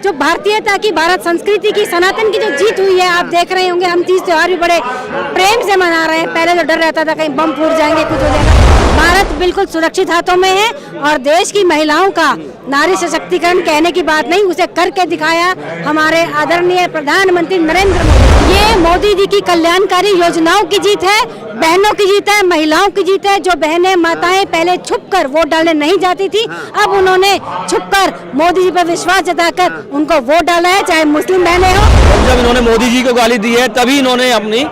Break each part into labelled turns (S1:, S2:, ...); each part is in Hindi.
S1: जो भारतीयता की, भारत संस्कृति की, सनातन की जो जीत हुई है, आप देख रहे होंगे हम तीज त्योहार भी बड़े प्रेम से मना रहे हैं। पहले तो डर रहता था कहीं बम फूट जाएंगे, कुछ हो जाएगा। भारत बिल्कुल सुरक्षित हाथों में है और देश की महिलाओं का नारी सशक्तिकरण कहने की बात नहीं, उसे करके दिखाया हमारे आदरणीय प्रधानमंत्री नरेंद्र मोदी। ये मोदी जी की कल्याणकारी योजनाओं की जीत है, बहनों की जीत है, महिलाओं की जीत है। जो बहनें माताएं पहले छुपकर वोट डालने नहीं जाती थी, अब उन्होंने छुपकर मोदी जी पर विश्वास जताकर उनको वोट डाला है, चाहे मुस्लिम बहनें हो।
S2: जब इन्होंने मोदी जी को गाली दी है तभी इन्होंने अपनी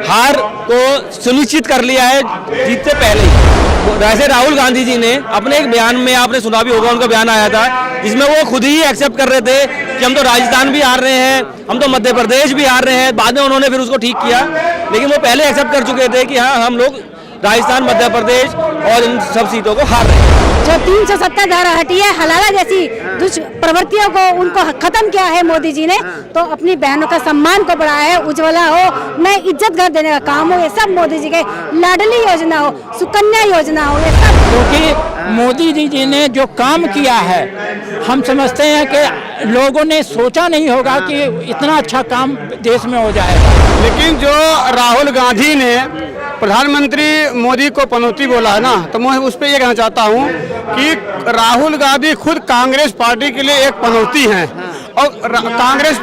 S2: हार को सुनिश्चित कर लिया है जीत से पहले ही। वैसे राहुल गांधी जी ने अपने एक बयान में, आपने सुना भी होगा, उनका बयान आया था जिसमें वो खुद ही एक्सेप्ट कर रहे थे कि हम तो राजस्थान भी हार रहे हैं, हम तो मध्य प्रदेश भी हार रहे हैं। बाद में उन्होंने फिर उसको ठीक किया, लेकिन वो पहले एक्सेप्ट कर चुके थे कि हाँ, हम लोग राजस्थान, मध्य प्रदेश और इन सब सीटों को हार रहे हैं।
S1: जो 370 धारा हटी है, हलाला जैसी दुष्प्रवृत्तियों को उनको खत्म किया है मोदी जी ने, तो अपनी बहनों का सम्मान को बढ़ाया है। उज्ज्वला हो, नए इज्जत घर देने का काम हो, ये सब मोदी जी के, लाडली योजना हो, सुकन्या योजना हो, ये सब।
S3: क्योंकि मोदी जी ने जो काम किया है, हम समझते हैं कि लोगों ने सोचा नहीं होगा कि इतना अच्छा काम देश में हो जाएगा।
S4: लेकिन जो राहुल गांधी ने प्रधानमंत्री मोदी को पनौती बोला है ना, तो मैं उस पर यह कहना चाहता हूँ कि राहुल गांधी खुद कांग्रेस पार्टी के लिए एक पनौती हैं और कांग्रेस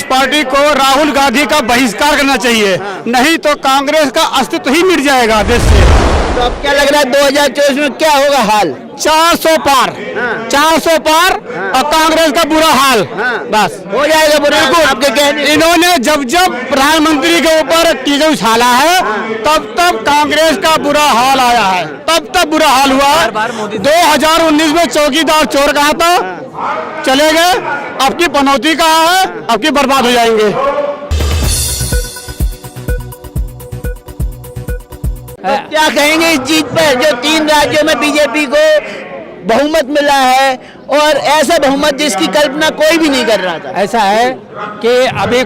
S4: पार्टी को राहुल गांधी का बहिष्कार करना चाहिए, नहीं तो कांग्रेस का अस्तित्व ही मिट जाएगा देश से।
S5: तो अब क्या लग रहा है 2024 में क्या होगा हाल?
S4: 400 पार, 400 पार और कांग्रेस का बुरा हाल। बस
S5: हो जाएगा बुरा आपके कहने।
S4: इन्होंने जब जब प्रधानमंत्री के ऊपर चीजें उछाला है, तब कांग्रेस का बुरा हाल आया है, तब बुरा हाल हुआ। 2019 में चौकीदार चोर कहा था, चले गए, अब की पनौती कहा है, अब की बर्बाद हो जाएंगे।
S5: तो क्या कहेंगे इस जीत पर, जो 3 राज्यों में बीजेपी को बहुमत मिला है और ऐसा बहुमत जिसकी कल्पना कोई भी नहीं कर रहा था?
S3: ऐसा है कि अभी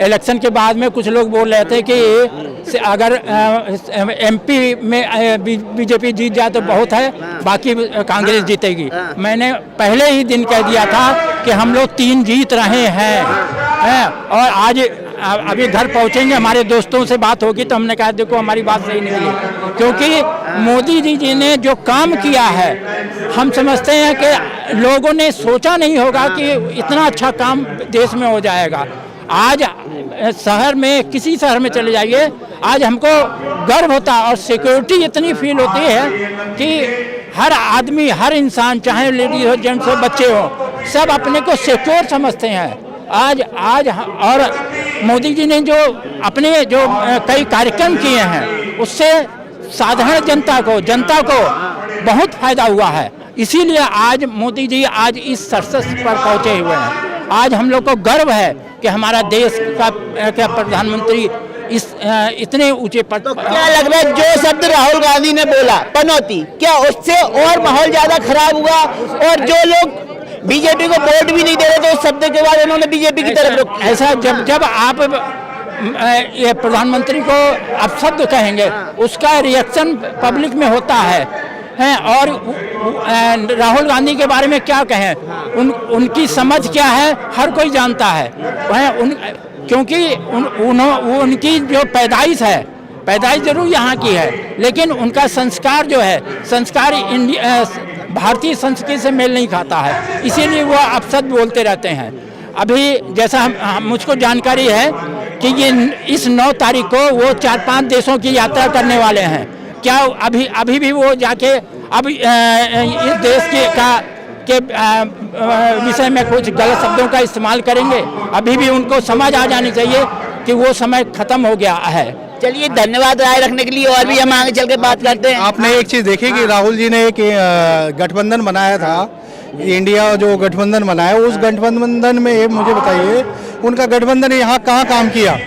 S3: इलेक्शन के बाद में कुछ लोग बोल रहे थे कि अगर एमपी में बीजेपी जीत जाए तो बहुत है, बाकी कांग्रेस जीतेगी। मैंने पहले ही दिन कह दिया था कि हम लोग 3 जीत रहे हैं और आज अभी घर पहुंचेंगे, हमारे दोस्तों से बात होगी तो हमने कहा देखो हमारी बात सही निकली, क्योंकि मोदी जी ने जो काम किया है, हम समझते हैं कि लोगों ने सोचा नहीं होगा कि इतना अच्छा काम देश में हो जाएगा। आज शहर में, किसी शहर में चले जाइए, आज हमको गर्व होता है और सिक्योरिटी इतनी फील होती है कि हर आदमी, हर इंसान, चाहे लेडीज हो, जेंट्स हो, बच्चे हो, सब अपने को सिक्योर समझते हैं। आज और मोदी जी ने जो अपने कई कार्यक्रम किए हैं, उससे साधारण जनता को बहुत फायदा हुआ है। इसीलिए आज मोदी जी आज इस शीर्ष पर पहुंचे हुए हैं। आज हम लोग को गर्व है कि हमारा देश का प्रधानमंत्री इतने ऊंचे पद।
S5: तो क्या लग रहा है जो शब्द राहुल गांधी ने बोला, पनौती, क्या उससे और माहौल ज्यादा खराब हुआ और जो लोग बीजेपी को वोट भी नहीं दे रहे थे, उस शब्द के बाद उन्होंने बीजेपी की तरफ रुख?
S3: ऐसा जब आप ये प्रधानमंत्री को अपशब्द कहेंगे, उसका रिएक्शन पब्लिक में होता है और राहुल गांधी के बारे में क्या कहें, उनकी समझ क्या है हर कोई जानता है। क्योंकि उनकी जो पैदाइश जरूर यहाँ की है, लेकिन उनका संस्कार जो है, संस्कार भारतीय संस्कृति से मेल नहीं खाता है, इसीलिए वो अपशब्द बोलते रहते हैं। अभी जैसा मुझको जानकारी है कि ये इस 9 तारीख को वो 4-5 देशों की यात्रा करने वाले हैं। क्या अभी भी वो जाके अब इस देश के विषय में कुछ गलत शब्दों का इस्तेमाल करेंगे? अभी भी उनको समझ आ जानी चाहिए कि वो समय खत्म हो गया है।
S5: चलिए, धन्यवाद राय रखने के लिए, और भी हम आगे चल के बात करते हैं।
S6: आपने एक चीज़ देखी कि राहुल जी ने एक गठबंधन बनाया था, इंडिया जो गठबंधन बनाया, उस गठबंधन में मुझे बताइए उनका गठबंधन यहाँ कहाँ काम किया?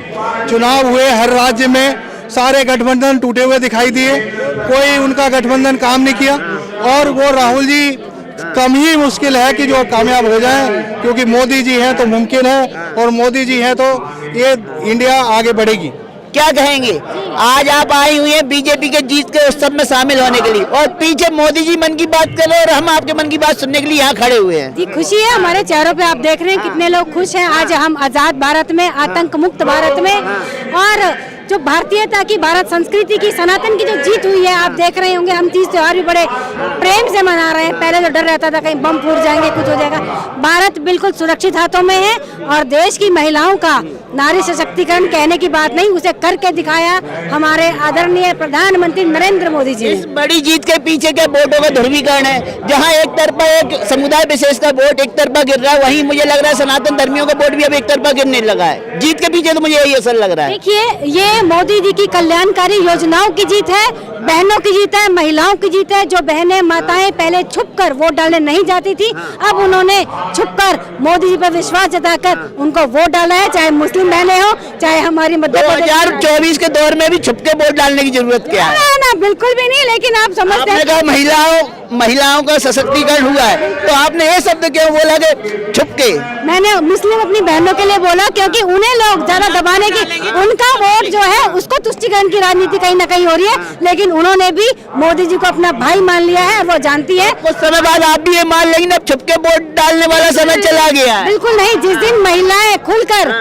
S6: चुनाव हुए हर राज्य में, सारे गठबंधन टूटे हुए दिखाई दिए, कोई उनका गठबंधन काम नहीं किया। और वो राहुल जी कम ही मुश्किल है कि जो कामयाब हो जाए, क्योंकि मोदी जी हैं तो मुमकिन है, और मोदी जी हैं तो ये इंडिया आगे बढ़ेगी।
S5: क्या कहेंगे? आज आप आई हुई हैं बीजेपी के जीत के उत्सव में शामिल होने के लिए, और पीछे मोदी जी मन की बात कर रहे हैं और हम आपके मन की बात सुनने के लिए यहाँ खड़े हुए हैं।
S1: जी खुशी है हमारे चेहरों पे, आप देख रहे हैं कितने लोग खुश हैं। आज हम आजाद भारत में, आतंक मुक्त भारत में, और जो भारतीयता की, भारत संस्कृति की, सनातन की जो जीत हुई है, आप देख रहे होंगे हम तीज त्योहार भी बड़े प्रेम से मना रहे हैं। पहले तो डर रहता था कहीं बम फूट जाएंगे, कुछ हो जाएगा। भारत बिल्कुल सुरक्षित हाथों में है, और देश की महिलाओं का नारी सशक्तिकरण कहने की बात नहीं, उसे करके दिखाया हमारे आदरणीय प्रधानमंत्री नरेंद्र मोदी जी।
S5: इस बड़ी जीत के पीछे क्या वोटों का ध्रुवीकरण है? जहाँ एक तरफा एक समुदाय विशेष का वोट एक तरफा गिर रहा है, वहीं मुझे लग रहा है सनातन धर्मियों का वोट भी अब एक तरफा गिरने लगा है। जीत के पीछे तो मुझे यही असर लग रहा है।
S1: देखिए, ये मोदी जी की कल्याणकारी योजनाओं की जीत है, बहनों की जीत है, महिलाओं की जीत है। जो बहनें, माताएं पहले छुपकर वोट डालने नहीं जाती थी, अब उन्होंने छुपकर मोदी जी पर विश्वास जताकर उनको वोट डाला है। चाहे मुस्लिम बहनें हो, चाहे हमारी मध्य प्रदेश
S5: 2024 के दौर में भी छुपके वोट डालने की जरूरत क्या है?
S1: ना, बिल्कुल भी नहीं, लेकिन आप समझते हैं।
S5: आपने कहा महिलाओं का सशक्तिकरण हुआ है, तो आपने ये शब्द क्यों बोला कि छुपके?
S1: मैंने मुस्लिम अपनी बहनों के लिए बोला, क्योंकि उन्हें लोग ज्यादा दबाने की, उनका वोट जो है उसको तुष्टीकरण की राजनीति कहीं ना कहीं हो रही है, लेकिन उन्होंने भी मोदी जी को अपना भाई मान लिया है, और वो जानती है।
S5: कुछ समय बाद आप भी ये मान लेंगे, अब छुपके वोट डालने वाला समय चला गया है।
S1: बिल्कुल नहीं, जिस दिन महिलाएं खुलकर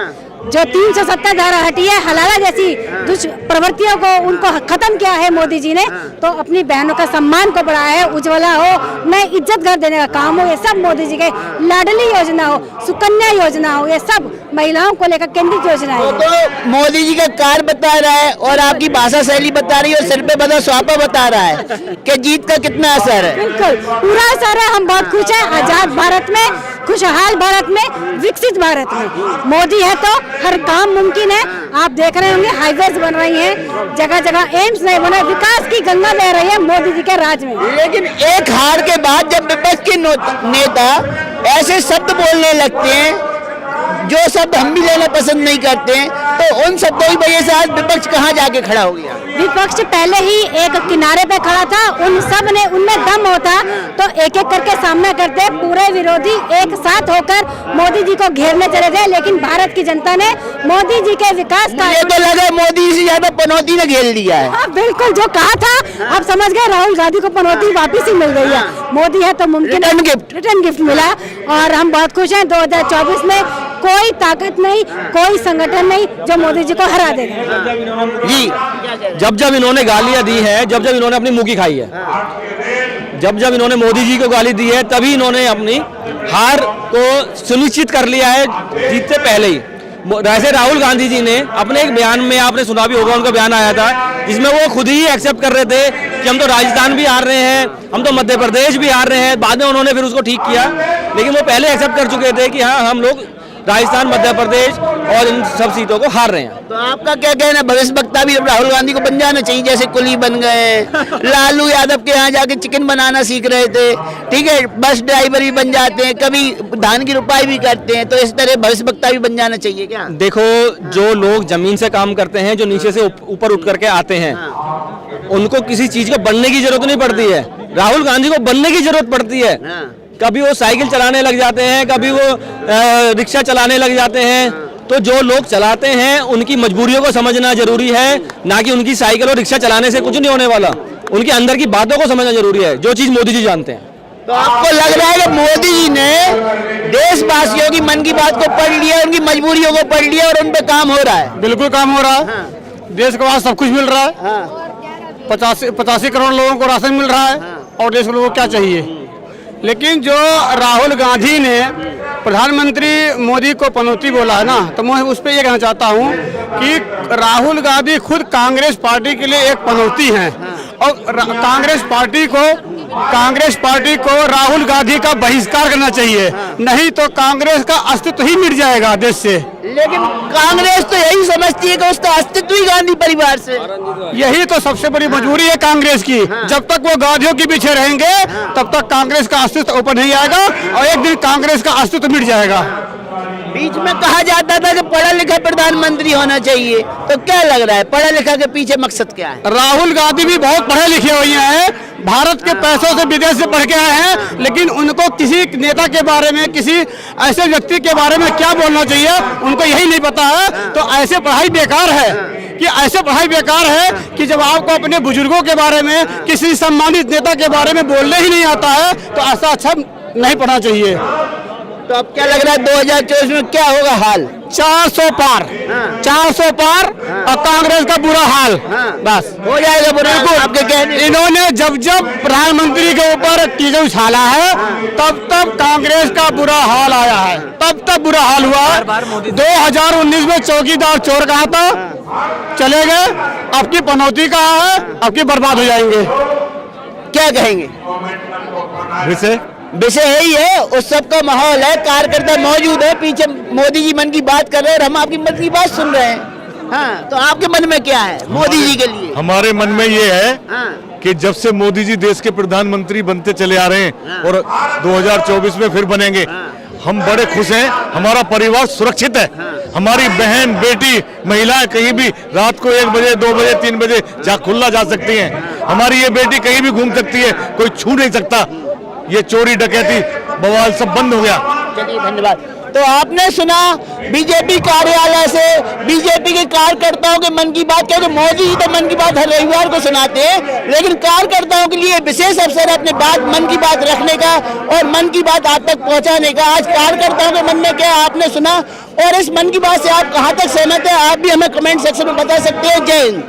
S1: जो 370 धारा हटी है, हलाला जैसी दुष्प्रवृत्तियों को उनको खत्म किया है मोदी जी ने, तो अपनी बहनों का सम्मान को बढ़ाया है। उज्ज्वला हो, नए इज्जत घर देने का काम हो, ये सब मोदी जी के, लाडली योजना हो, सुकन्या योजना हो, ये सब महिलाओं को लेकर केंद्रित योजना है।
S5: तो मोदी जी का कार्य बता रहा है और आपकी भाषा शैली बता रही है और सिर पे बता स्वापा बता रहा है कि जीत का कितना असर है।
S1: बिल्कुल पूरा असर है। हम बहुत खुश हैं आजाद भारत में, खुशहाल भारत में, विकसित भारत में। मोदी है तो हर काम मुमकिन है। आप देख रहे होंगे हाईवेज बन रही हैं, जगह जगह एम्स नहीं बना, विकास की गंगा बह रही है मोदी जी के राज में।
S5: लेकिन एक हार के बाद जब विपक्ष के नेता ऐसे शब्द बोलने लगते हैं जो शब्द हम भी लेना पसंद नहीं करते हैं, तो उन शब्दों की वजह से आज विपक्ष कहाँ जाके खड़ा हो गया?
S1: विपक्ष पहले ही एक किनारे पे खड़ा था, उन सब ने, उनमें दम होता तो एक एक करके सामना करते, पूरे विरोधी एक साथ होकर मोदी जी को घेरने चले गए। लेकिन भारत की जनता ने मोदी जी के विकास का,
S5: ये तो लगा मोदी जी ज्यादा पनौती ने घेर लिया है।
S1: हाँ बिल्कुल, जो कहा था अब समझ गए, राहुल गांधी को पनौती वापिस ही मिल गई है। मोदी है तो मुमकिन रिटर्न गिफ्ट मिला, और हम बहुत खुश हैं। 2024 में कोई ताकत नहीं, कोई संगठन नहीं जो मोदी जी को हरा देगा।
S2: जी, जब जब इन्होंने गालियां दी है, जब जब इन्होंने अपनी मुंह की खाई है, जब जब इन्होंने मोदी जी को गाली दी है, तभी इन्होंने अपनी हार को सुनिश्चित कर लिया है जीत से पहले ही। वैसे राहुल गांधी जी ने अपने एक बयान में, आपने सुना भी होगा, उनका बयान आया था जिसमें वो खुद ही एक्सेप्ट कर रहे थे कि हम तो राजस्थान भी हार रहे हैं, हम तो मध्य प्रदेश भी हार रहे हैं। बाद में उन्होंने फिर उसको ठीक किया, लेकिन वो पहले एक्सेप्ट कर चुके थे कि हाँ, हम लोग राजस्थान, मध्य प्रदेश और इन सब सीटों को हार रहे हैं।
S5: तो आपका क्या कहना है? भविष्य वक्ता भी राहुल गांधी को बन जाना चाहिए, जैसे कुली बन गए, लालू यादव के यहाँ जाके चिकन बनाना सीख रहे थे, ठीक है, बस ड्राइवर भी बन जाते हैं, कभी धान की रुपाई भी करते हैं, तो इस तरह भविष्य वक्ता भी बन जाना चाहिए क्या?
S2: देखो, जो लोग जमीन से काम करते हैं, जो नीचे से ऊपर उठ करके आते हैं, उनको किसी चीज को बनने की जरूरत नहीं पड़ती है। राहुल गांधी को बनने की जरूरत पड़ती है। कभी वो साइकिल चलाने लग जाते हैं, कभी वो रिक्शा चलाने लग जाते हैं। तो जो लोग चलाते हैं उनकी मजबूरियों को समझना जरूरी है, ना कि उनकी साइकिल और रिक्शा चलाने से कुछ नहीं होने वाला। उनके अंदर की बातों को समझना जरूरी है, जो चीज मोदी जी जानते हैं।
S5: तो आपको लग रहा है कि मोदी जी ने देशवासियों की मन की बात को पढ़ लिया, उनकी मजबूरियों को पढ़ लिया और उन पे काम हो रहा है?
S4: बिल्कुल काम हो रहा है। देश को आज सब कुछ मिल रहा है। 85 करोड़ लोगों को राशन मिल रहा है, और देश के लोगों को क्या चाहिए? लेकिन जो राहुल गांधी ने प्रधानमंत्री मोदी को पनौती बोला है ना, तो मैं उस पर यह कहना चाहता हूँ कि राहुल गांधी खुद कांग्रेस पार्टी के लिए एक पनौती हैं, और कांग्रेस पार्टी को राहुल गांधी का बहिष्कार करना चाहिए, नहीं तो कांग्रेस का अस्तित्व ही मिट जाएगा देश से।
S5: लेकिन कांग्रेस तो यही समझती है कि उसका अस्तित्व ही गांधी परिवार से।
S4: यही तो सबसे बड़ी मजबूरी है कांग्रेस की। जब तक वो गांधियों के पीछे रहेंगे, तब तक कांग्रेस का अस्तित्व ऊपर नहीं आएगा, और एक दिन कांग्रेस का अस्तित्व मिट जाएगा।
S5: बीच में कहा जाता था कि पढ़ा लिखा प्रधानमंत्री होना चाहिए, तो क्या लग रहा है पढ़ा लिखा के पीछे मकसद क्या है?
S4: राहुल गांधी भी बहुत पढ़े लिखे हुए हैं, भारत के पैसों से विदेश से पढ़ के आए हैं, लेकिन उनको किसी नेता के बारे में, किसी ऐसे व्यक्ति के बारे में क्या बोलना चाहिए, उनको यही नहीं पता है। तो ऐसे पढ़ाई बेकार है। कि ऐसे पढ़ाई बेकार है कि जब आपको अपने बुजुर्गों के बारे में, किसी सम्मानित नेता के बारे में बोलने ही नहीं आता है, तो ऐसा अच्छा नहीं पढ़ना चाहिए।
S5: तो अब क्या लग रहा है 2024 में क्या होगा हाल?
S4: 400 पार, 400 पार और कांग्रेस का बुरा हाल। बस
S5: हो जाएगा बुरा आपके कहने।
S4: इन्होंने जब जब प्रधानमंत्री के ऊपर चीजें उछाला है, तब तब कांग्रेस का बुरा हाल आया है, तब बुरा हाल हुआ। 2019 में चौकीदार चोर कहा था, चले गए। अब की पनौती कहा है, अब की बर्बाद हो जाएंगे।
S5: क्या कहेंगे? विषय यही है, उस सब का माहौल है, कार्यकर्ता मौजूद है, पीछे मोदी जी मन की बात कर रहे हैं और हम आपकी मन की बात सुन रहे हैं। हाँ, तो आपके मन में क्या है मोदी जी के लिए?
S7: हमारे मन में ये है कि जब से मोदी जी देश के प्रधानमंत्री बनते चले आ रहे हैं और 2024 में फिर बनेंगे, हम बड़े खुश हैं। हमारा परिवार सुरक्षित है। हमारी बहन, बेटी, महिलाएं कहीं भी रात को 1 बजे, 2 बजे, 3 बजे जा खुला जा सकती हैं। हमारी ये बेटी कहीं भी घूम सकती है, कोई छू नहीं सकता। ये चोरी डकैती बवाल सब बंद हो गया।
S5: चलिए, धन्यवाद। तो आपने सुना बीजेपी कार्यालय से बीजेपी के कार्यकर्ताओं के मन की बात, क्योंकि मोदी जी तो मन की बात हर रविवार को सुनाते हैं, लेकिन कार्यकर्ताओं के लिए विशेष अवसर है अपने बात, मन की बात रखने का और मन की बात आप तक पहुंचाने का। आज कार्यकर्ताओं के मन में क्या आपने सुना, और इस मन की बात से आप कहां तक सहमत है, आप भी हमें कमेंट सेक्शन में बता सकते हैं। जय हिंद।